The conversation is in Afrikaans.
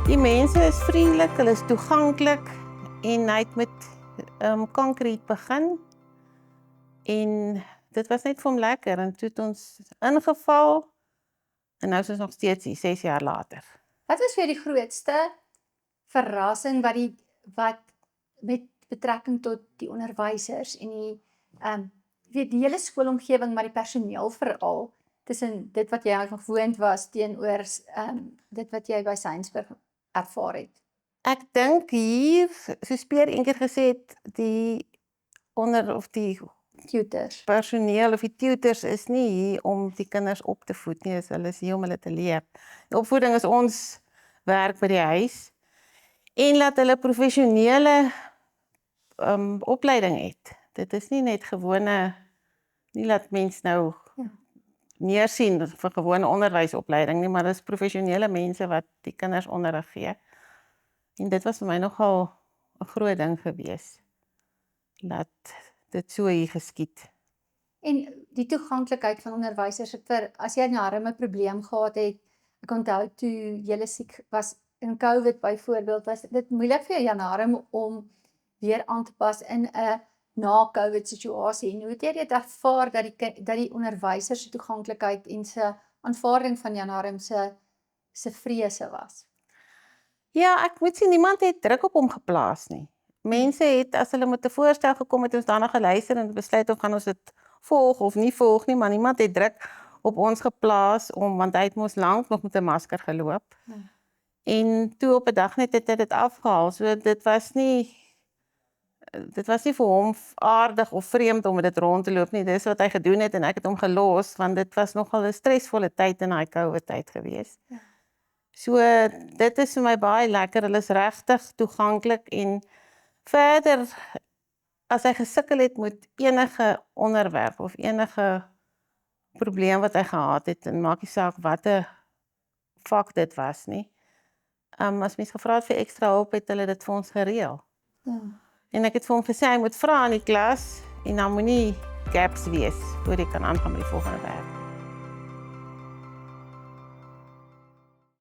Die mense is vriendelik, hulle is toeganklik en hy het met konkreet begin. En dit was net vir hom lekker en toe het ons ingeval en nou is ons nog steeds hier 6 jaar later. Wat was vir jou die grootste verrassing wat met betrekking tot die onderwysers en die hele skoolomgewing, maar die personeel veral, tussen dit wat jy nog gewoond was teenoor dit wat jy by Sainsburg ervaar het? Ek dink hier, soos Pierre een keer gesê het, die Tutors. personeel of die tutors is nie hier om die kinders op te voed nie, hulle is hier om hulle te leer. Die opvoeding is ons werk by die huis en laat hulle professionele opleiding het. Dit is nie net gewone, nie laat mens nou neersien vir gewone onderwysopleiding nie, maar dit is professionele mense wat die kinders onderrig gee. En dit was vir my nogal 'n groot ding gewees, dat dit so hier geskied. En die toeganklikheid van onderwysers, as jy nou 'n probleem gehad het, ek onthou toe jy siek was in COVID byvoorbeeld, was dit moeilik vir jou Janarem om weer aan te pas in 'n na-COVID situasie. En hoe het jy dit ervaar dat die onderwysers se toeganklikheid en se aanvaarding van Janarem se vrese was? Ja, ek moet sê, niemand het druk op hom geplaas nie. Mense het, as hulle met 'n voorstel gekom het, ons daarna geluister en besluit of gaan ons dit volg of nie volg nie, maar niemand het druk op ons geplaas, want hy het mos lank nog met 'n masker geloop. En toe op 'n dag net het hy dit afgehaal, so dit was nie vir hom aardig of vreemd om met dit rond te loop nie. Dis wat hy gedoen het en ek het hom gelos, want dit was nogal 'n stresvolle tyd in daai COVID tyd gewees. So dit is vir my baie lekker, hulle is regtig toeganklik en verder, as hy gesukkel het met enige onderwerp of enige probleem wat hy gehad het, en maak nie saak watter vak dit was nie. As mens gevra het vir ekstra hulp, het hulle dit vir ons gereël. En ek het vir hom gesê, hy moet vra in die klas en dan moenie gaps wees voor jy kan aangaan met die volgende werk.